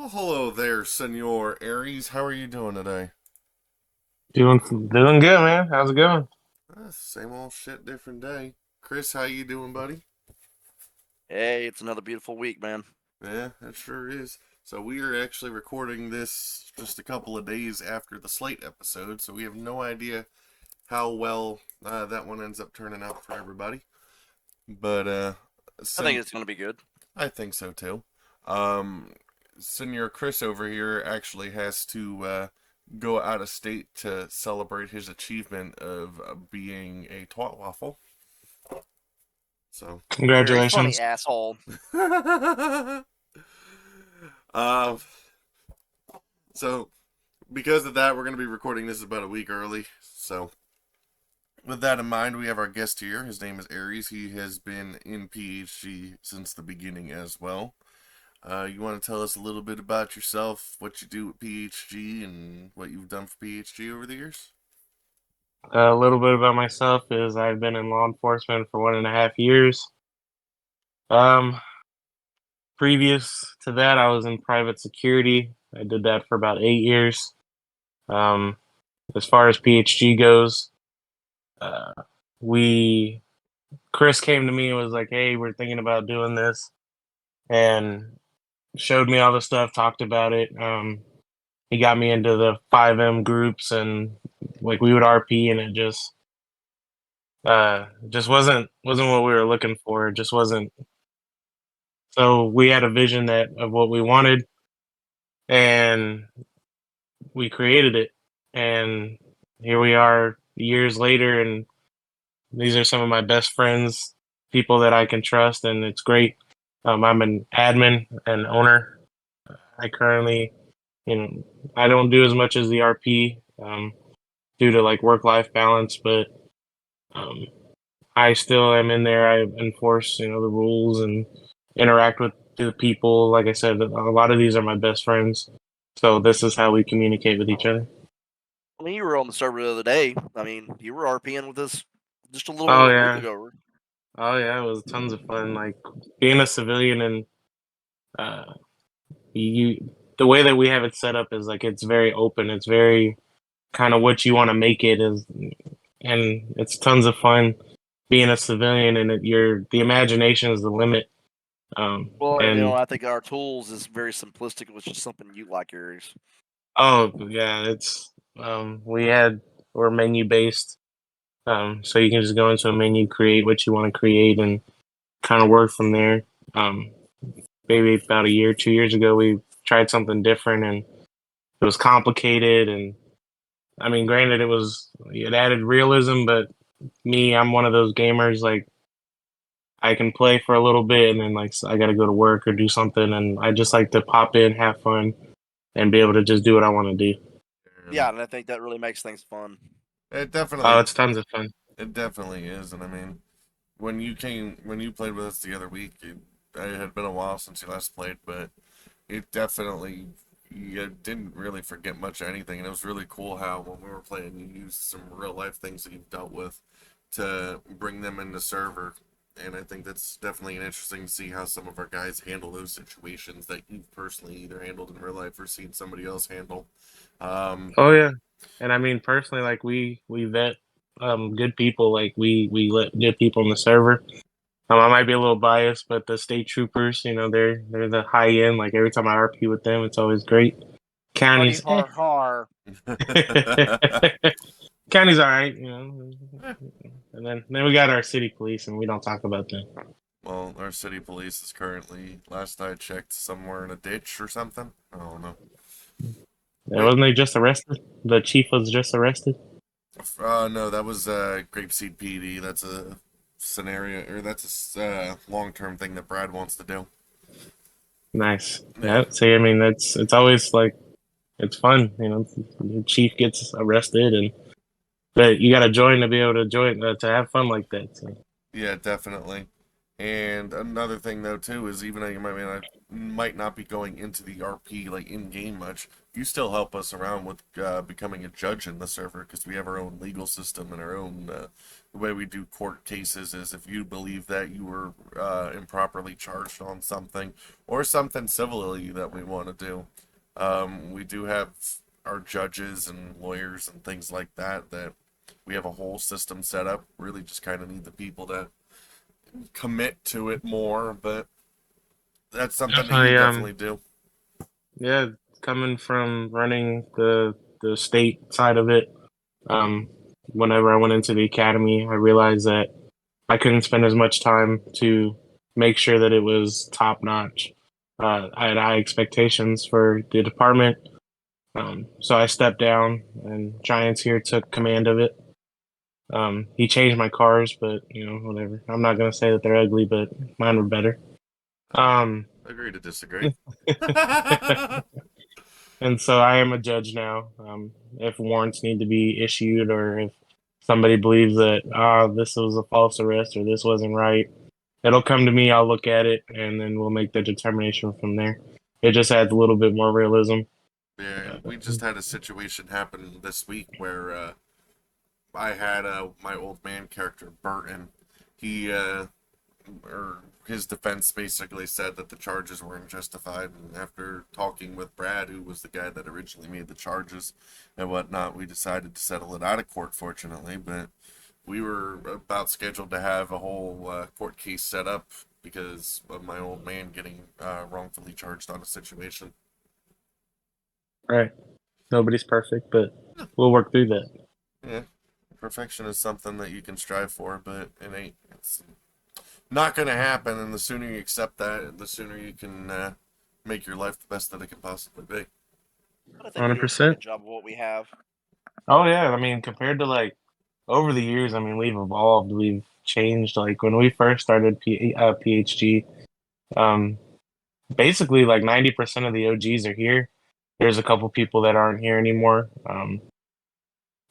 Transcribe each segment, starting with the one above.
Well, hello there, Senor Aryes. How are you doing today? Doing good, man. How's it going? Same old shit, different day. Chris, how you doing, buddy? Hey, it's another beautiful week, man. Yeah, it sure is. So we are actually recording this just a couple of days after the Slate episode, so we have no idea how well that one ends up turning out for everybody. But I think sen- it's going to be good. I think so too. Um, Senor Chris over here actually has to go out of state to celebrate his achievement of being a twat waffle. So, Very funny, Congratulations. asshole. uh, so because of that, we're going to be recording this about a week early. So, with that in mind, we have our guest here. His name is Aryes. He has been in PHG since the beginning as well. You want to tell us a little bit about yourself, what you do at PHG, and what you've done for PHG over the years? A little bit about myself is I've been in law enforcement for 1.5 years. Um, Previous to that, I was in private security. I did that for about 8 years. Um, as far as PHG goes, uh, we Chris came to me and was like, "Hey, we're thinking about doing this," and showed me all the stuff, talked about it. He got me into the 5M groups and like we would RP, and it just wasn't what we were looking for. It just wasn't. So we had a vision that of what we wanted, and we created it. And here we are years later, and these are some of my best friends, people that I can trust, and it's great. I'm an admin and owner. I currently, you know, I don't do as much as the RP due to like work life balance, but um, I still am in there. I enforce, the rules and interact with the people. Like I said, a lot of these are my best friends. So this is how we communicate with each other. I mean, you were on the server the other day. I mean, you were RPing with us just a little Oh over a week yeah. ago. Oh yeah, it was tons of fun. Like being a civilian and uh the way that we have it set up is like it's very open. It's very kind of what you want to make it is, and it's tons of fun being a civilian and the imagination is the limit. Well, and And I think our tools is very simplistic, which is something you like, Aries. Oh yeah, it's we're menu based. So you can just go into a menu, create what you want to create, and kind of work from there. Um, Maybe about a year, 2 years ago, we tried something different, and it was complicated. And I mean, granted, it added realism, but I'm one of those gamers like I can play for a little bit, and then like I got to go to work or do something, and I just like to pop in, have fun, and be able to just do what I want to do. Yeah, And and I think that really makes things fun. it Oh, definitely, it's tons of fun. it definitely is. And I mean, when you played with us the other week, it had been a while since you last played, but it definitely you didn't really forget much of anything, and it was really cool how when we were playing, you used some real life things that you've dealt with to bring them into server. And I think that's definitely interesting to see how some of our guys handle those situations that you've personally either handled in real life or seen somebody else handle. Um, Oh yeah. And I mean, personally, like we vet good people. Like we let good people on the server. I might be a little biased, but the state troopers, they're the high end. Like every time I RP with them, it's always great. Hardy Counties, har har. counties, all right. And then we got our city police, and we don't talk about them. well, our city police is currently, last I checked, somewhere in a ditch or something. I don't know. And But wasn't they just arrested? The chief was just arrested. no, that was Grapeseed PD. That's a scenario, or that's a long term thing that Brad wants to do. Nice. Yeah, Yeah. See, I mean, it's always like it's fun. The chief gets arrested, and but you got to join to be able to join to have fun like that. So. yeah, definitely. And another thing though too is even though you might not be going into the RP like in game much, you still help us around with becoming a judge in the server because we have our own legal system and our own the way we do court cases is if you believe that you were improperly charged on something or something civilly that we want to do, we do have our judges and lawyers and things like that that we have a whole system set up. Really just kind of need the people to commit to it more, but that's something that you Definitely, definitely do. yeah, coming from running the state side of it, um, whenever I went into the academy, I realized that I couldn't spend as much time to make sure that it was top notch. I had high expectations for the department, so I stepped down, and Giants here took command of it. He changed my cars, but whatever. I'm not gonna say that they're ugly, but mine were better. Um, Agree to disagree. and so I am a judge now. If warrants need to be issued, or if somebody believes that this was a false arrest or this wasn't right, it'll come to me. I'll look at it, and then we'll make the determination from there. It just adds a little bit more realism. Yeah, we just had a situation happen this week where I had my old man character Burton. He or his defense basically said that the charges weren't justified, and after talking with Brad, who was the guy that originally made the charges and whatnot, we decided to settle it out of court. Fortunately, but we were about scheduled to have a whole court case set up because of my old man getting wrongfully charged on a situation. Right. Nobody's perfect, but we'll work through that. Yeah, perfection is something that you can strive for, but it ain't. It's not going to happen, and the sooner you accept that, the sooner you can make your life the best that it can possibly be. But I think we do a pretty 100%. good job of what we have. Oh yeah, I mean, compared to like over the years, I mean, we've evolved, we've changed. Like when we first started PHG, um, basically like 90% of the OGs are here. There's a couple people that aren't here anymore.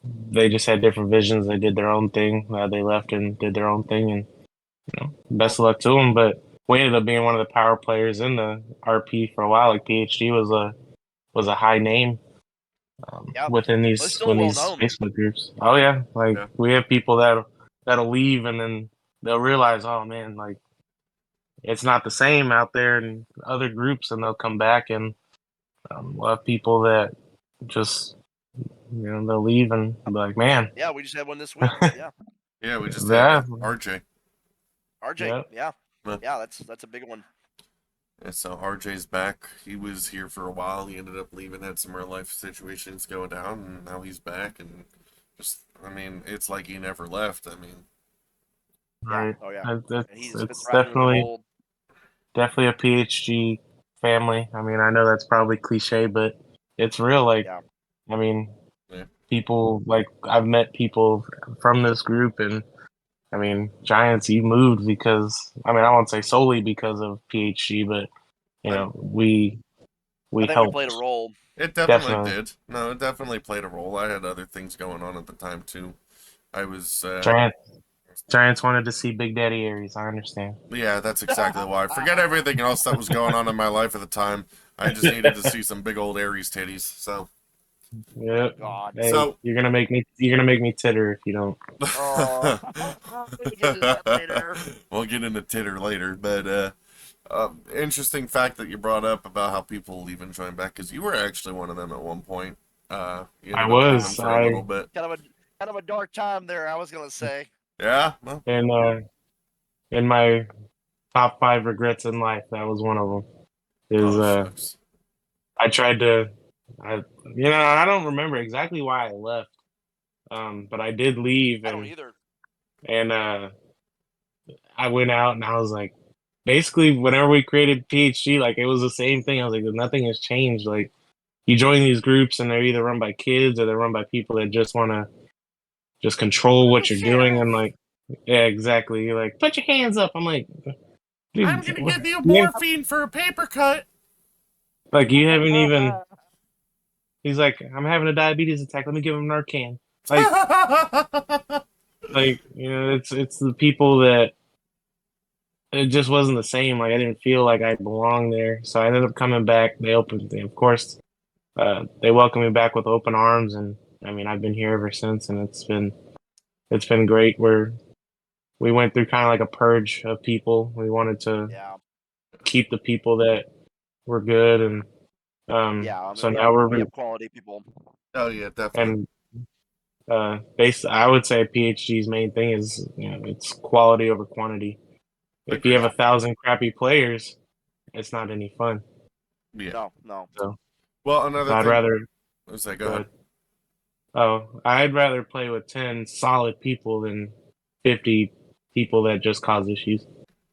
They just had different visions. They did their own thing. They left and did their own thing, and best of luck to them. But we ended up being one of the power players in the RP for a while. Like PHG was a high name Yeah, within well, it's still when well these known. Facebook groups. Oh yeah, like Yeah. we have people that'll leave and then they'll realize, oh man, like it's not the same out there in other groups, and they'll come back, and we'll have people that just they'll leave and be like, man, Yeah, we just had one this week. Yeah, Yeah, we just had yeah, RJ. RJ. yeah, Yeah, that's a big one. Yeah, so RJ's back. He was here for a while. He ended up leaving, had some real life situations go down, and now he's back. And just, I mean, it's like he never left. I mean, Yeah. right. Oh yeah. It's And it's he's fits it's right into the definitely mold. definitely a PHG family. I mean, I know that's probably cliche, but it's real. Like, Yeah. I mean, yeah. people like I've met people from this group, and I mean, Giants, you moved because I mean, I won't say solely because of PHG, but I'm, we I think we played a helped role. it definitely definitely. did. No, it definitely played a role. I had other things going on at the time, too. I was, Giants wanted to see Big Daddy Aries. I understand. yeah, that's exactly why. Forget everything else that was going on in my life at the time. I just needed to see some big old Aryes titties. Yep. God. Hey, So, you're gonna make me titter if you don't. Oh, we can get into that later. we'll get into titter later, but interesting fact that you brought up about how people leave and join back because you were actually one of them at one point. You I ended up leaving was for a little I bit. Kind of a dark time there. I was gonna say. Yeah, well, in my top 5 regrets in life, that was one of them. Is oh shucks. I tried to, I don't remember exactly why I left, but I did leave, I don't either. and I went out and I was like, basically, whenever we created PHG, like it was the same thing. I was like, nothing has changed. Like you join these groups and they're either run by kids or they're run by people that just want to just control what you're doing. And like, yeah, exactly. You're like, put your hands up. I'm like, dude, I'm gonna give you yeah, morphine for a paper cut. like you haven't even. He's like, I'm having a diabetes attack. Let me give him Narcan. Like, it's the people that it just wasn't the same. Like, I didn't feel like I belonged there, so I ended up coming back. They opened, of course. they welcomed me back with open arms, and I mean I've been here ever since, and it's been great. We went through kind of like a purge of people. We wanted to Yeah. keep the people that were good, and Yeah. I mean, so now we have quality people. Oh yeah, definitely. and I would say PHG's main thing is it's quality over quantity. If you Agreed. have 1,000 crappy players, it's not any fun. Yeah. No. So, Well, so another I'd thing. rather Was that? Go go ahead. ahead. Oh, I'd rather play with 10 solid people than 50 people that just cause issues.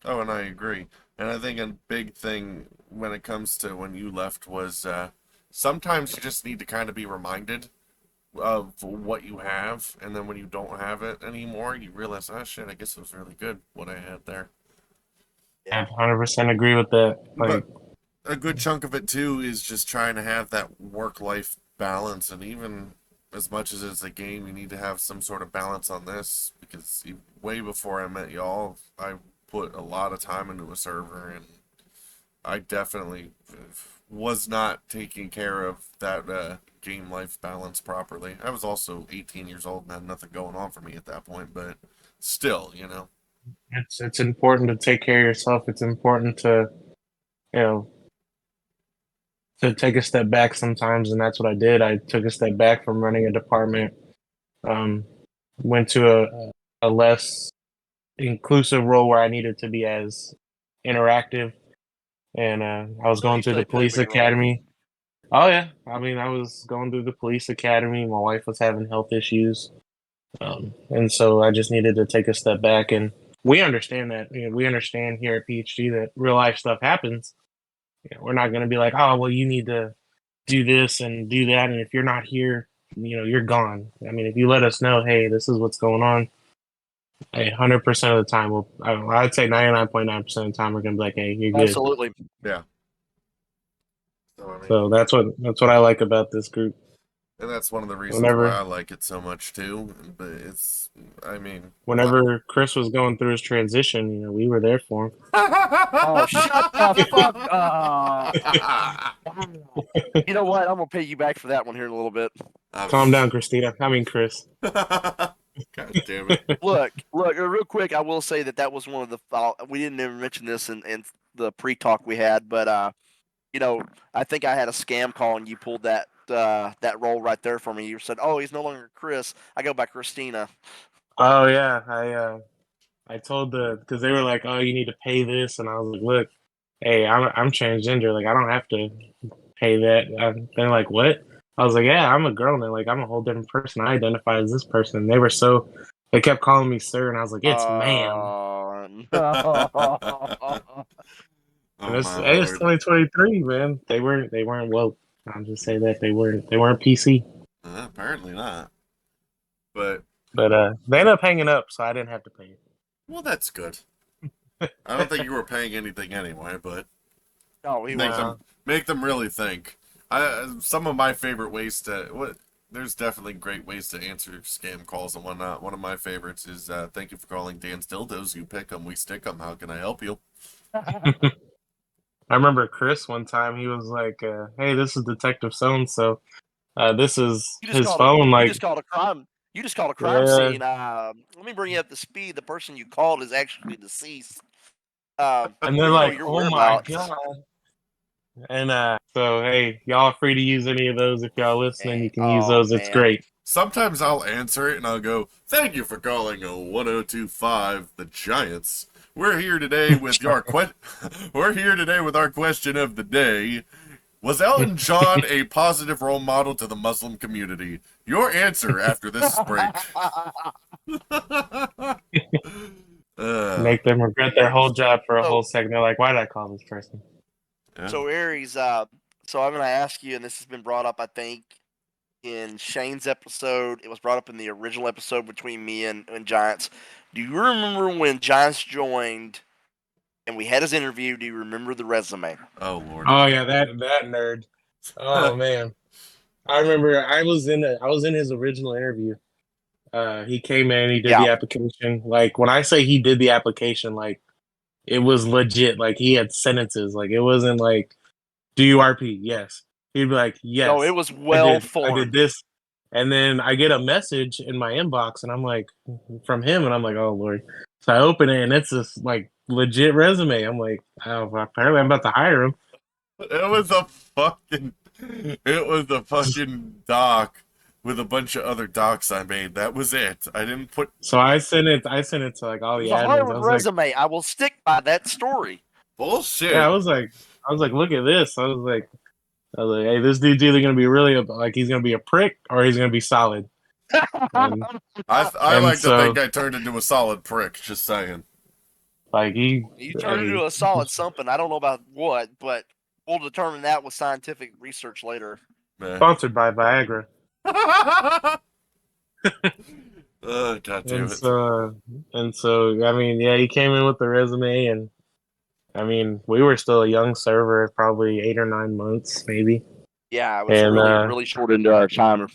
Oh, and I agree. And I think a big thing when it comes to when you left was sometimes you just need to kind of be reminded of what you have, and then when you don't have it anymore, you realize, oh shit, I guess it was really good what I had there. I Yeah. 100% agree with that. Like, But a good chunk of it too is just trying to have that work-life balance, and even as much as it's a game, you need to have some sort of balance on this because way before I met y'all, I put a lot of time into a server, and I definitely was not taking care of that game life balance properly. I was also 18 years old and had nothing going on for me at that point, but still, you know. it's important to take care of yourself. It's important to, you know, to take a step back sometimes, and that's what I did. I took a step back from running a department, um, went to a less inclusive role where I needed to be as interactive, and I was So going you through still the play a police big role. academy. Oh yeah, I mean I was going through the police academy. My wife was having health issues, and so I just needed to take a step back. And we understand that. We understand here at PHG that real life stuff happens. We're not going to be like, oh well, you need to do this and do that, and if you're not here, you're gone. I mean, if you let us know, hey, this is what's going on. 100% of the time, I'd say 99.9% of the time, we're gonna be like, hey, you're good. Absolutely. Yeah. So I mean, So that's what I like about this group. and that's one of the reasons why Whenever I like it so much too. But it's, I mean, whenever Chris was going through his transition, we were there for him. Oh, shut the fuck up. You know what? I'm going to pay you back for that one here in a little bit. Calm down, Christina. I mean, Chris. God damn it. Look, real quick, I will say that was one of the. We didn't even mention this in the pre talk we had, but, I think I had a scam call and you pulled that role right there for me. You said, oh, he's no longer Chris. I go by Christina. Oh yeah, I told because they were like, oh, you need to pay this, and I was like, look, hey, I'm transgender, like I don't have to pay that. They're like, what? I was like, yeah, I'm a girl, and they're like, I'm a whole different person. I identify as this person. And they kept calling me sir, and I was like, it's ma'am. No. And Oh it's my hey, it's lord. 2023, man. They weren't woke. I'll just say that they weren't PC. Apparently not. But But they ended up hanging up, so I didn't have to pay it. well, that's good. I don't think you were paying anything anyway, but No, he make wasn't. them make them really think. Some of my favorite ways to what there's definitely great ways to answer scam calls and whatnot. One of my favorites is thank you for calling Dan's Dildos. You pick them, we stick them. How can I help you? I remember Chris one time. He was like, "Hey, this is Detective So and So. This is You just his called a phone." you Like, just called a crime. You just called a crime yeah, scene. Let me bring you up to speed. The person you called is actually deceased. and they're We know like, your "Oh my whereabouts. god!" And so, hey, y'all are free to use any of those. If y'all listening, you can use Oh those. It's man. great. Sometimes I'll answer it and I'll go, "Thank you for calling 1025 the Giants. We're here today with We're here today with our question of the day. Was Elton John a positive role model to the Muslim community? Your answer after this break." uh, Make them regret their whole job for a so whole second. They're like, "Why did I call this person?" yeah. so Aryes, so I'm gonna ask you, and this has been brought up, I think, in Shane's episode. It was brought up in the original episode between me and Giants. Do you remember when Giants joined and we had his interview? Do you remember the resume? Oh Lord. Oh yeah, that nerd. Oh man, I remember I was in his original interview. He came in, he did Yeah. the application. Like when I say he did the application, like it was legit. Like he had sentences. Like it wasn't like, "Do you RP?" Yes. He'd be like, "Yes, No, it was I well did formed. this," and then I get a message in my inbox, and I'm like, from him, and I'm like, "Oh Lord!" So I open it, and it's this like legit resume. I'm like, "Oh, well, apparently I'm about to hire him." It was a fucking doc with a bunch of other docs I made. That was it. I didn't put So I sent it. I sent it to like all It the was a admins. I Harvard was like, resume. I will stick by that story. "Yeah," bullshit. I was like, "Look at this." I was like, "Hey, this dude's either gonna be really like he's gonna be a prick or he's gonna be solid." And I and like to so think I turned into a solid prick. Just saying. like You I turned into mean, a solid something. I don't know about what, but we'll determine that with scientific research later. Meh. sponsored by Viagra. Oh, God damn And it. so I mean, yeah, he came in with the resume, and I mean, we were still a young server, probably 8 or 9 months, maybe. Yeah, it was And really short into our time.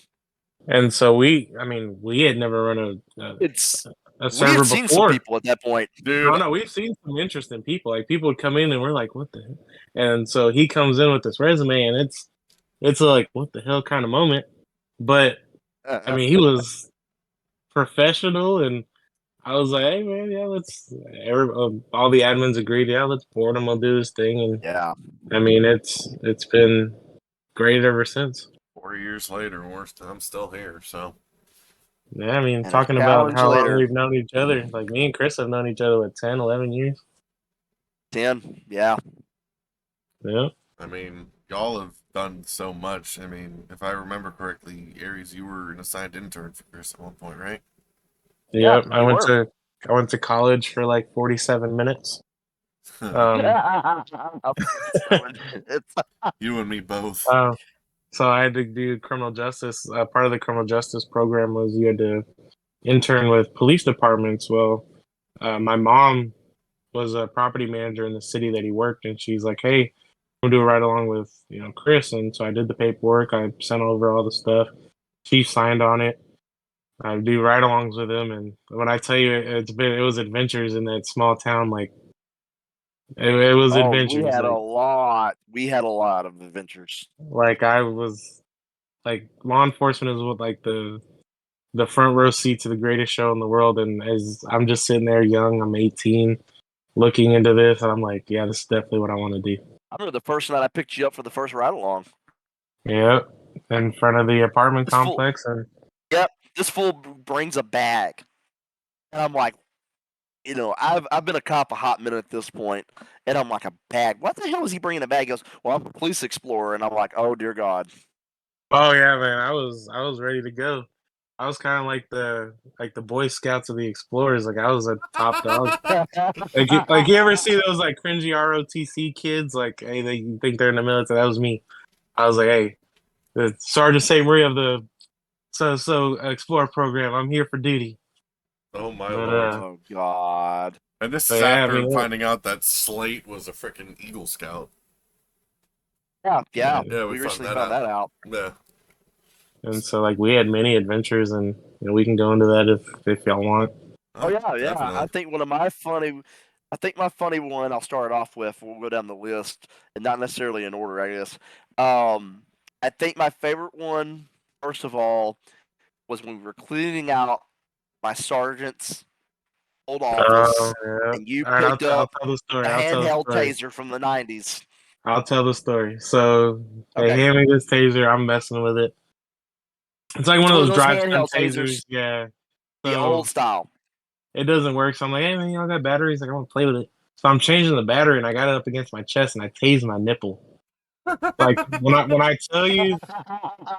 and so I mean, we had never run It's a we had server seen some before. people at that point. Dude, No, we've seen some interesting people. Like people would come in, and we're like, "What the?" Hell? And so he comes in with this resume, and it's like, "What the hell?" kind of moment. But I mean, he was professional, and I was like, "Hey, man, yeah, all the admins agreed, yeah, let's board him. I'll do his thing." And Yeah. I mean, it's been great ever since. 4 years later, I'm still here. So Yeah, I mean, And a talking about challenge how long later. we've known each other, like me and Chris have known each other, what, 10, 11 years? 10. Yeah. Yeah. I mean, y'all have done so much. I mean, if I remember correctly, Aries, you were an assigned intern for Chris at one point, right? Yeah, Yep. we were. I went to college for like 47 minutes. Um, It's You and me both. uh, so I had to do criminal justice. Part of the criminal justice program was you had to intern with police departments. Well, my mom was a property manager in the city that he worked, and she's like, "Hey, we'll do a ride along with Chris." And so I did the paperwork. I sent over all the stuff. She signed on it. I do ride-alongs with him, and when I tell you, it was adventures in that small town. Like it was oh, we adventures. had a lot. We had a lot of adventures. Like I was like law enforcement is with like the front row seat to the greatest show in the world, and as I'm just sitting there young, I'm 18, looking into this, and I'm like, yeah, this is definitely what I want to do. I remember the first night I picked you up for the first ride along. Yeah, in front of the apartment This fool, complex, and yep, this fool brings a bag, and I'm like, I've been a cop a hot minute at this point, and I'm like, a bag? What the hell is he bringing a bag? He goes, well, I'm a police explorer, and I'm like, oh dear God. oh yeah, man, I was ready to go. I was kind of like the Boy Scouts of the Explorers. Like I was a top dog. Like you ever see those like cringy ROTC kids? Like, hey, they think they're in the military. That was me. I was like, hey, the Sergeant St. Marie of the Explorer program. I'm here for duty. Oh my But lord. Oh God. And this but is yeah, I after mean, finding out that Slate was a freaking Eagle Scout. Yeah. Yeah, we We found recently that found out. that out. Yeah. and so like we had many adventures, and we can go into that if y'all want. Oh yeah, yeah. Definitely. I think my funny one I'll start off with. We'll go down the list, and not necessarily in order, I guess. I think my favorite one, first of all, was when we were cleaning out my sergeant's old Oh office, yeah. and you All right, picked I'll up tell the story. a I'll tell the handheld story. taser from the '90s. I'll tell the story. So they Okay, hand me this taser. I'm messing with it. It's like it's one of one of those those drive stun handheld tasers, tasers. Yeah. the old So style. it doesn't work. So I'm like, hey man, y'all got batteries? Like I want to play with it. So I'm changing the battery, and I got it up against my chest, and I tased my nipple. Like when I tell you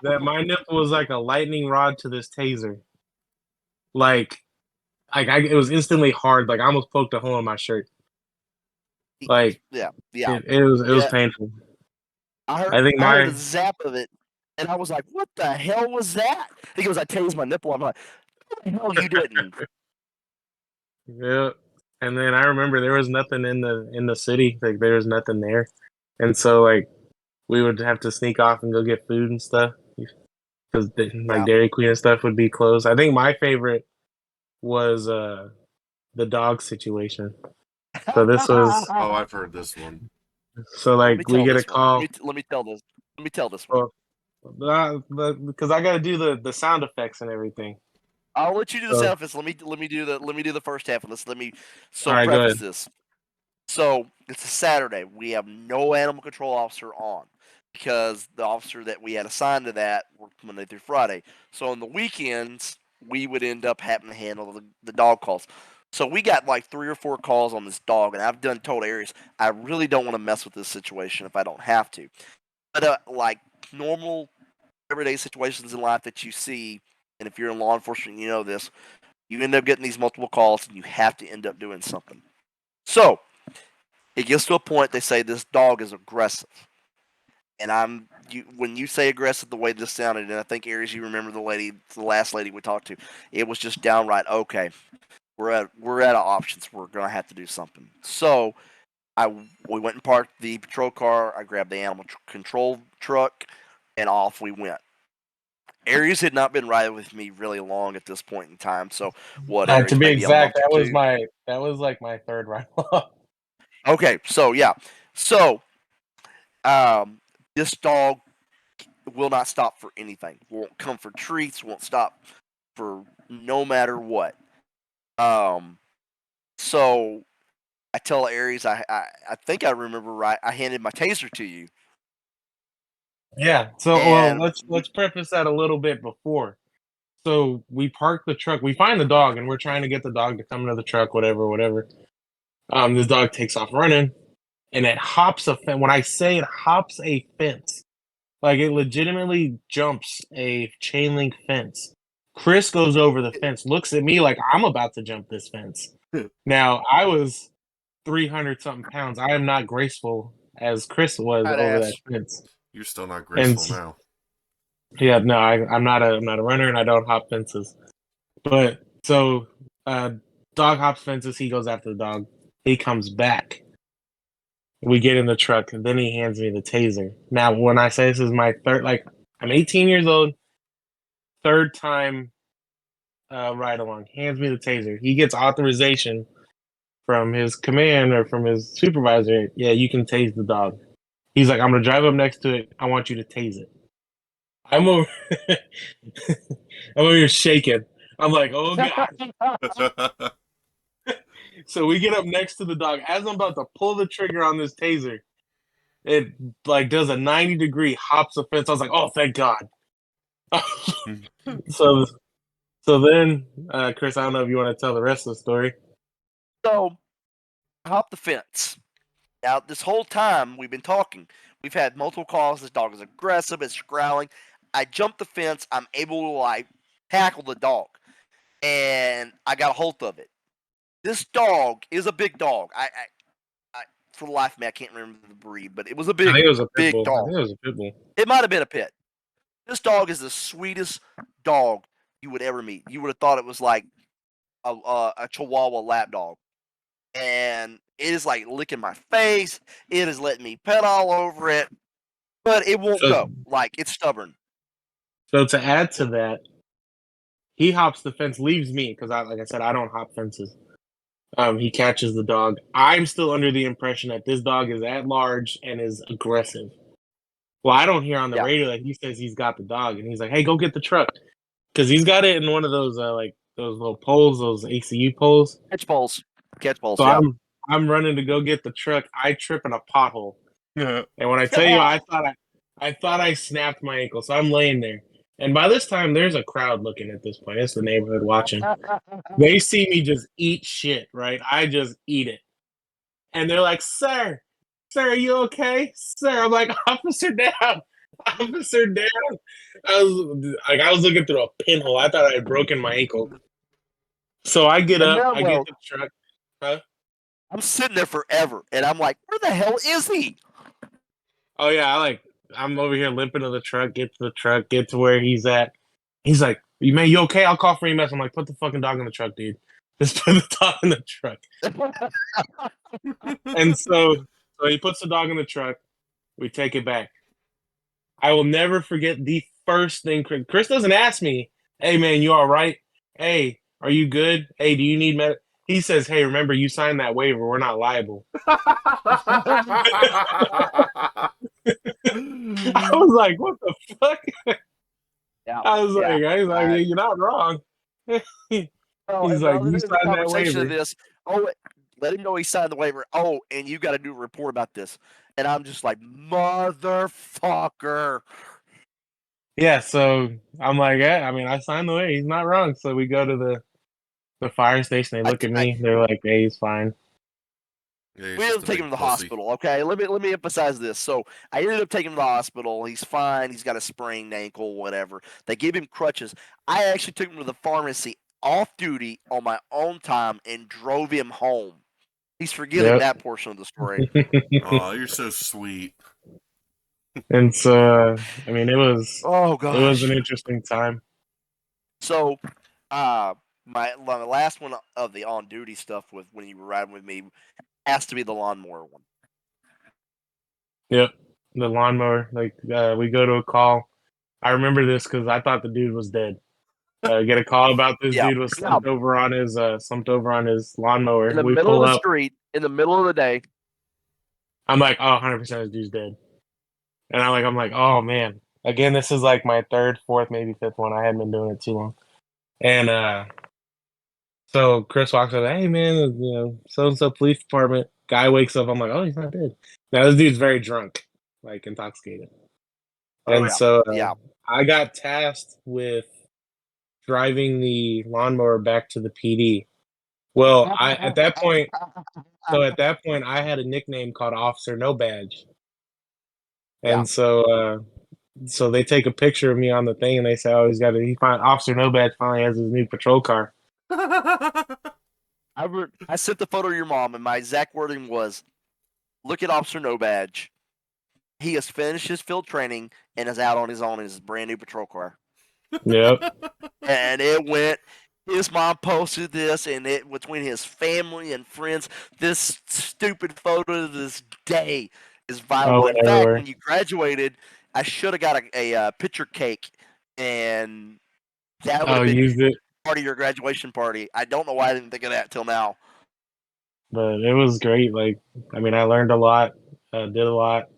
that my nipple was like a lightning rod to this taser, like it was instantly hard. Like I almost poked a hole in my shirt. Like Yeah, yeah, it was yeah. painful. I I think heard a my zap of it, and I was like, "What the hell was that?" He goes, "I tased my nipple." I'm like, "What the hell you didn't?" yeah. And then I remember there was nothing in the city. Like there was nothing there, and so like we would have to sneak off and go get food and stuff because like Yeah. Dairy Queen and stuff would be closed. I think my favorite was the dog situation. So this was Oh, I've heard this one. so Let me like we tell get a this one. call. Let me tell this. Let me tell this one. Because I got to do the sound effects and everything. I'll let you do the So- sound effects. Let me do the first half of this. All right, go Preface ahead. this. So it's a Saturday. We have no animal control officer on because the officer that we had assigned to that worked Monday through Friday. So on the weekends, we would end up having to handle the dog calls. So we got like 3 or 4 calls on this dog, and I've told Aryes I really don't want to mess with this situation if I don't have to. But like normal everyday situations in life that you see, and if you're in law enforcement, you know this, you end up getting these multiple calls, and you have to end up doing something. So it gets to a point they say this dog is aggressive. And when you say aggressive, the way this sounded, and I think Aryes, you remember the last lady we talked to, it was just downright okay. We're out of options. We're gonna have to do something. So we went and parked the patrol car. I grabbed the animal control truck, and off we went. Aryes had not been riding with me really long at this point in time. So what, To Aryes? be Maybe a exact, month or two. that was like my third ride. Okay, so yeah, so this dog will not stop for anything. Won't come for treats. Won't stop for no matter what. So I tell Aryes, I think I remember right. I handed my taser to you, Yeah. So well, and let's preface that a little bit before. So we park the truck. We find the dog, and we're trying to get the dog to come to the truck. Whatever. This dog takes off running, and it hops a fence. When I say it hops a fence, like it legitimately jumps a chain link fence. Chris goes over the fence, looks at me like I'm about to jump this fence. Now I was 300 something pounds. I am not graceful as Chris was over that fence. You're still not And graceful now. yeah, no, I'm not a runner, and I don't hop fences. But so, dog hops fences. He goes after the dog. He comes back. We get in the truck, and then he hands me the taser. Now, when I say this is my third, like I'm 18 years old, third time ride along. Hands me the taser. He gets authorization from his command or from his supervisor. Yeah, you can tase the dog. He's like, I'm gonna drive up next to it. I want you to tase it. I'm over. I'm over here shaking. I'm like, oh god. So we get up next to the dog. As I'm about to pull the trigger on this taser, it like does a 90-degree hops the fence. I was like, oh, thank God. so then, Chris, I don't know if you want to tell the rest of the story. so I hopped the fence. Now this whole time we've been talking, we've had multiple calls. This dog is aggressive. It's growling. I jumped the fence. I'm able to like tackle the dog, and I got a hold of it. This dog is a big dog. For the life of me, I can't remember the breed, but it was a I big, think it was a pit big bull. I dog. think it was a pit bull. It might have been a pit. This dog is the sweetest dog you would ever meet. You would have thought it was like a Chihuahua lap dog, and it is like licking my face. It is letting me pet all over it, but it won't go. Like it's stubborn. So to add to that, he hops the fence, leaves me because like I said, I don't hop fences. He catches the dog. I'm still under the impression that this dog is at large and is aggressive. Well, I don't hear on the Yeah. radio that he says he's got the dog, and he's like, "Hey, go get the truck," because he's got it in one of those like those little poles, those ACU poles. Catch poles. So Yeah. I'm running to go get the truck. I trip in a pothole, Yeah. and when I tell you, I thought I snapped my ankle. So I'm laying there, and by this time, there's a crowd looking at this point. It's the neighborhood watching. They see me just eat shit, right? I just eat it, and they're like, "Sir, are you okay, sir?" I'm like, "Officer down, officer down." I was looking through a pinhole. I thought I had broken my ankle. So I get up, I get the truck. Huh? I'm sitting there forever, and I'm like, "Where the hell is he?" Oh yeah, I'm over here limping to the truck, get to the truck, get to where he's at. He's like, "Man, you okay? I'll call for EMS." I'm like, "Put the fucking dog in the truck, dude. Just put the dog in the truck." And so he puts the dog in the truck. We take it back. I will never forget the first thing Chris doesn't ask me, "Hey man, you all right? Hey, are you good? Hey, do you need med?" He says, "Hey, remember you signed that waiver. We're not liable." I was like, what the fuck? Yeah, I was yeah. like, you're not wrong. Well, He's and like, you there's the signed that conversation of waiver. this. Oh, let him know he signed the waiver. Oh, and you got to do a report about this. And I'm just like, motherfucker. Yeah, so I'm like, yeah, I mean, I signed the waiver. He's not wrong. So we go to the fire station. They I, look at I me. They're like, hey, he's fine. Yeah, he's we ended just up a taking big him to the pussy. hospital. Okay, let me emphasize this. So I ended up taking him to the hospital. He's fine. He's got a sprained ankle, whatever. They give him crutches. I actually took him to the pharmacy off duty on my own time and drove him home. He's forgetting Yep. that portion of the story. Oh, you're so sweet. And so, I mean, Oh it was gosh. an interesting time. So, uh, my last one of the on duty stuff with when you were riding with me has to be the lawnmower one. Yep. The lawnmower. Like, we go to a call. I remember this because I thought the dude was dead. Get a call about this Yeah, dude was yeah. slumped over on his lawnmower. In the We middle of pull the up. street, in the middle of the day. I'm like, oh, 100% this dude's dead. And I'm like, oh man. Again, this is like my third, fourth, maybe fifth one. I hadn't been doing it too long. And so Chris walks up, hey man, so and so police department. Guy wakes up. I'm like, oh, he's not dead. Now this dude's very drunk, like intoxicated. Oh And yeah, so yeah. I got tasked with driving the lawnmower back to the PD. Well, I at that point, I had a nickname called Officer No Badge, Yeah. and so they take a picture of me on the thing and they say, oh, he find Officer No Badge finally has his new patrol car. I sent the photo to your mom, and my exact wording was, "Look at Officer No Badge. He has finished his field training and is out on his own in his brand new patrol car." Yep. And it went. His mom posted this, and it between his family and friends, this stupid photo to this day is Oh, viral. In went fact, everywhere. when you graduated, I should have got a picture cake, and that would Oh, have been used it, part of your graduation party. I don't know why I didn't think of that till now. but it was great. Like, I mean, I learned a lot, did a lot.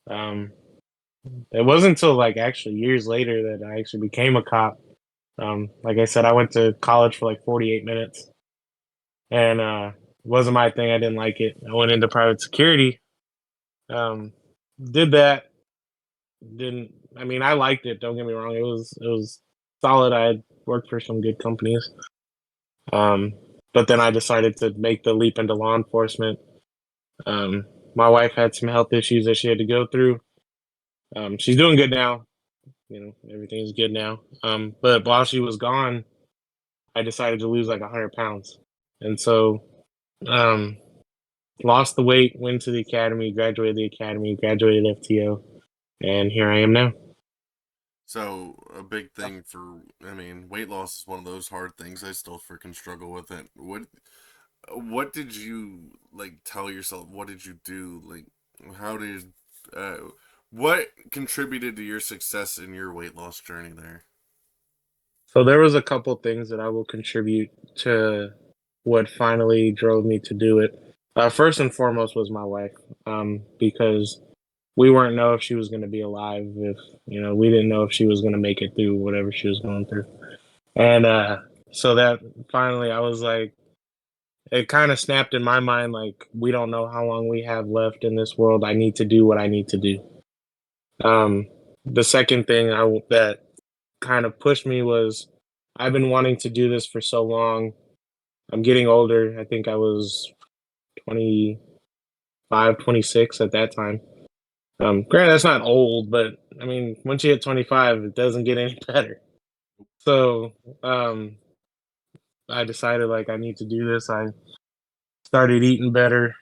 Um, it wasn't until like actually years later that I actually became a cop. Like I said, I went to college for like 48 minutes, and it wasn't my thing. I didn't like it. I went into private security. Um, did that. Didn't. I mean, I liked it. Don't get me wrong. It was solid. I had worked for some good companies. Um, but then I decided to make the leap into law enforcement. Um, my wife had some health issues that she had to go through. She's doing good now. Everything's good now. But while she was gone, I decided to lose like 100 pounds, and so um, lost the weight, went to the academy, graduated FTO, and here I am now. So a big thing for, I mean, weight loss is one of those hard things. I still freaking struggle with it. What did you like tell yourself? What did you do? Like, how did, uh, what contributed to your success in your weight loss journey there? So there was a couple things that I will contribute to what finally drove me to do it. First and foremost was my wife, because we weren't know if she was going to be alive. If we didn't know if she was going to make it through whatever she was going through, and so that finally I was like, it kind of snapped in my mind like we don't know how long we have left in this world. I need to do what I need to do. The second thing that kind of pushed me was I've been wanting to do this for so long. I'm getting older. I think I was 25, 26 at that time. Granted, that's not old, but I mean, once you hit 25, it doesn't get any better. So um, I decided like I need to do this. I started eating better.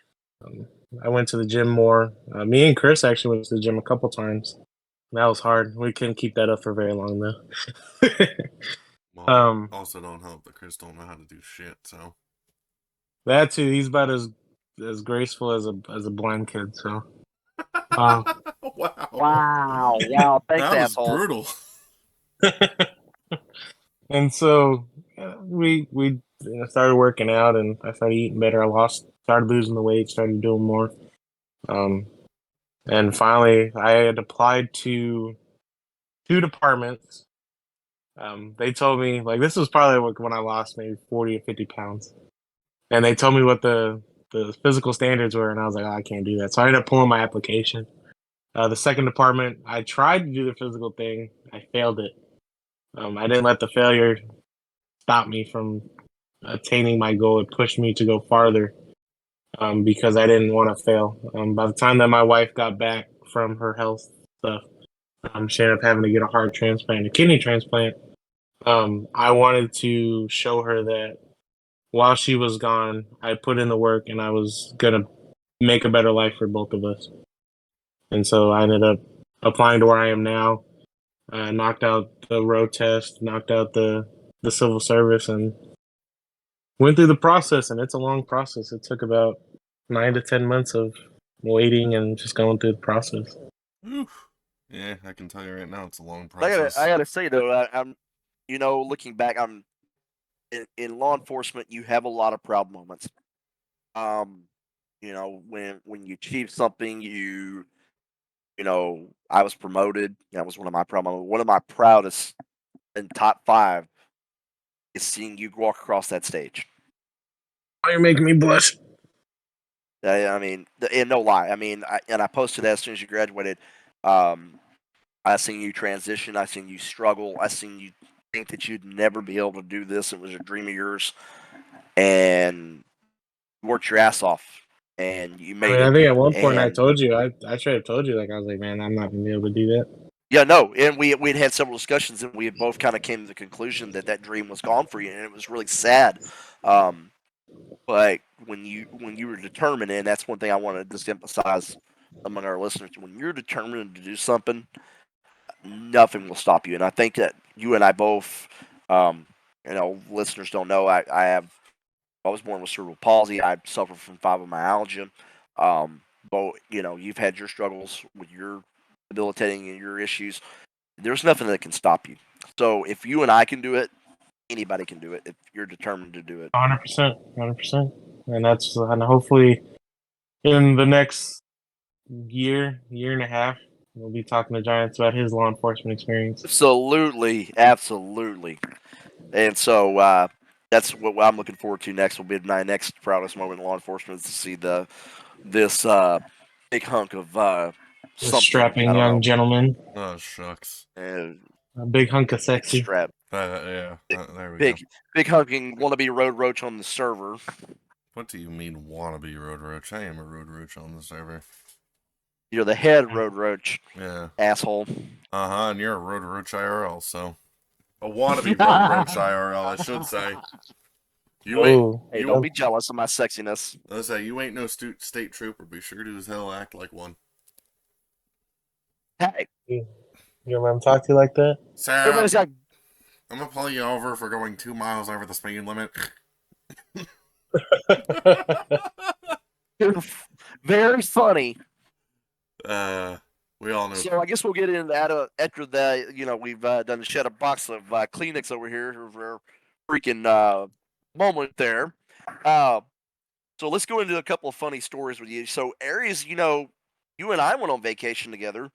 Um, I went to the gym more. Me and Chris actually went to the gym a couple times. That was hard. We couldn't keep that up for very long though. Well, um, also don't help that Chris don't know how to do shit. So that too. He's about as graceful as a blind kid. So, uh, wow, Wow, wow. Thanks, that was asshole. brutal. and so we started working out, and I started eating better. Started losing the weight, started doing more. Um, And finally, I had applied to 2 departments. They told me, like, this was probably when I lost maybe 40 or 50 pounds. And they told me what the physical standards were, and I was like, oh, I can't do that. So I ended up pulling my application. The second department, I tried to do the physical thing. I failed it. I didn't let the failure stop me from attaining my goal. It pushed me to go farther because I didn't want to fail. By the time that my wife got back from her health stuff, she ended up having to get a heart transplant, a kidney transplant. I wanted to show her that while she was gone, I put in the work and I was going to make a better life for both of us. And so I ended up applying to where I am now, knocked out the road test, knocked out the civil service, and went through the process. And it's a long process. It took about 9 to 10 months of waiting and just going through the process. Oof. Yeah, I can tell you right now, it's a long I process. gotta say though, I'm, looking back, I'm in law enforcement. You have a lot of proud moments. When you achieve something, I was promoted. That was one of my proud moments. One of my proudest in top 5 is seeing you walk across that stage. Oh, you're making me blush. I mean, and no lie. I mean, I posted that as soon as you graduated. I seen you transition. I seen you struggle. I seen you think that you'd never be able to do this. It was a dream of yours, and you worked your ass off, and you I made mean, I it. think at one point I And told you, I should have told you, like, I was like, man, I'm not going to be able to do that. yeah, no, and we'd had several discussions, and we had both kind of came to the conclusion that that dream was gone for you, and it was really sad. But when you were determined, and that's one thing I want to just emphasize among our listeners, when you're determined to do something, nothing will stop you. And I think that you and I both, listeners don't know, I was born with cerebral palsy. I suffer from fibromyalgia. But you've had your struggles with your debilitating and your issues. There's nothing that can stop you. So if you and I can do it, anybody can do it if you're determined to do it. 100%. 100%. And hopefully in the next year and a half, we'll be talking to Giants about his law enforcement experience. Absolutely, absolutely. And so that's what I'm looking forward to next. Will be my next proudest moment in law enforcement is to see this big hunk of The something. I strapping don't know. young gentleman, Oh, shucks. Uh, a big hunk of big sexy. strap, Yeah, there we go. big hunking wannabe road roach on the server. What do you mean, wannabe road roach? I am a road roach on the server. You're the head road roach, Yeah. asshole. And you're a road roach IRL, so. A wannabe road roach IRL, I should say. You ain't. Oh, Hey, don't You. be jealous of my sexiness. Let's say, you ain't no state trooper. Be sure to as hell act like one. Hey, you let him talk to you like that? Sarah, everybody's got I'm gonna pull you over for going 2 miles over the speed limit. very funny. We all know. So I guess we'll get into that after that. We've done a shed a box of Kleenex over here for a freaking moment there. So let's go into a couple of funny stories with you. So Aryes, you and I went on vacation together,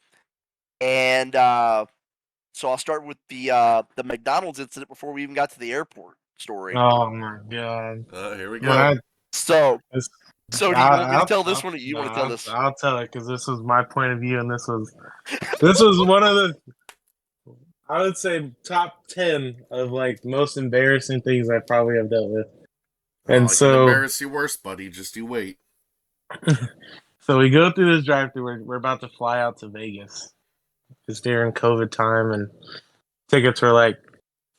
and so I'll start with the McDonald's incident before we even got to the airport story. Oh my god! Here we When go. So do you want me to tell this one, or you want to tell I'll, this? I'll tell it because this was my point of view, and this was one of the, I would say, top 10 of like most embarrassing things I probably have dealt with. And I can so embarrass you worse, buddy. Just you wait. so we go through this drive-through. We're about to fly out to Vegas. It's during COVID time, and tickets were like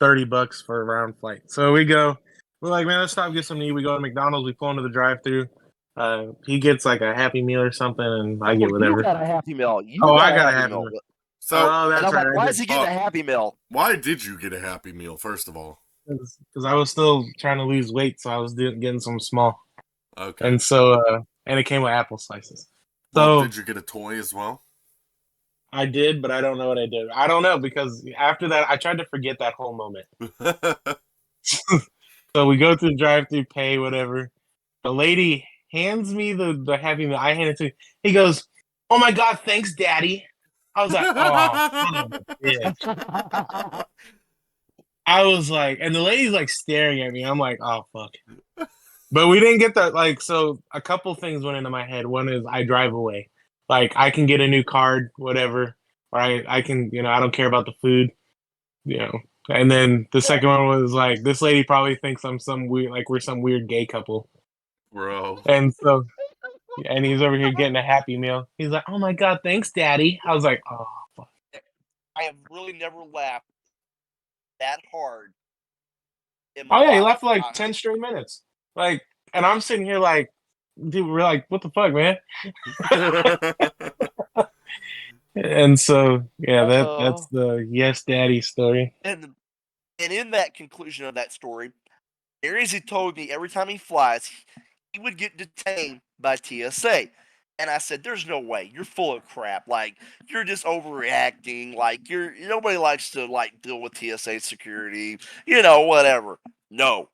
$30 for a round flight. So we go. We're like, man, let's stop, get something to eat. We go to McDonald's. We pull into the drive-through. He gets like a Happy Meal or something, and I get Well, you whatever. got a Happy Meal. You Oh, got I a got a Happy Happy Meal. Meal. So, Oh, And that's I'm right. like, why I is he getting a Happy Meal? why did you get a Happy Meal, first of all? Because I was still trying to lose weight, so I was getting some small. Okay. And so, and it came with apple slices. Well, So did you get a toy as well? I did, but I don't know what I did. I don't know because after that, I tried to forget that whole moment. So we go through the drive-through, pay whatever. The lady hands me the Happy Meal. I hand it to him. He goes, "Oh my god, thanks, Daddy." I was like, "Oh, son of a bitch." I was like, and the lady's like staring at me. I'm like, "Oh fuck." But we didn't get that. Like, so a couple things went into my head. One is I drive away. Like, I can get a new card, whatever. Or I can, I don't care about the food, you know. And then the second one was like, this lady probably thinks I'm some weird, like we're some weird gay couple. Bro. And so, and he's over here getting a Happy Meal. He's like, "Oh my god, thanks, Daddy." I was like, "Oh, fuck." I have really never laughed that hard in my Oh yeah, he life. left for like 10 straight minutes. Like, and I'm sitting here like, dude, we're like, what the fuck, man? And so, yeah, that's Uh, the yes, Daddy story. and and in that conclusion of that story, Aryes had told me every time he flies, he would get detained by TSA. And I said, "There's no way. You're full of crap. Like you're just overreacting. Like nobody likes to like deal with TSA security. Whatever." No,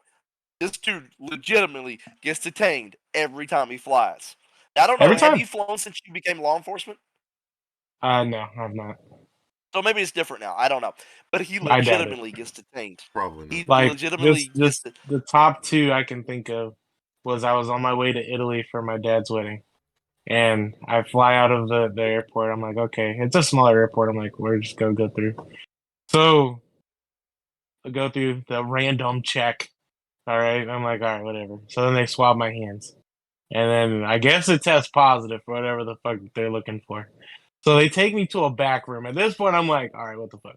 this dude legitimately gets detained every time he flies. Now, I don't know. Every Have time. you flown since you became law enforcement? No, I'm not. So maybe it's different now. I don't know. But he I doubt it. legitimately gets detained. Probably not. He Like, legitimately gets just the top two I can think of was I was on my way to Italy for my dad's wedding. And I fly out of the airport. I'm like, okay, it's a smaller airport. I'm like, we're just gonna go through. So I go through the random check. All right. I'm like, all right, whatever. So then they swab my hands. And then I guess it tests positive for whatever the fuck they're looking for. So they take me to a back room. At this point, I'm like, all right, what the fuck?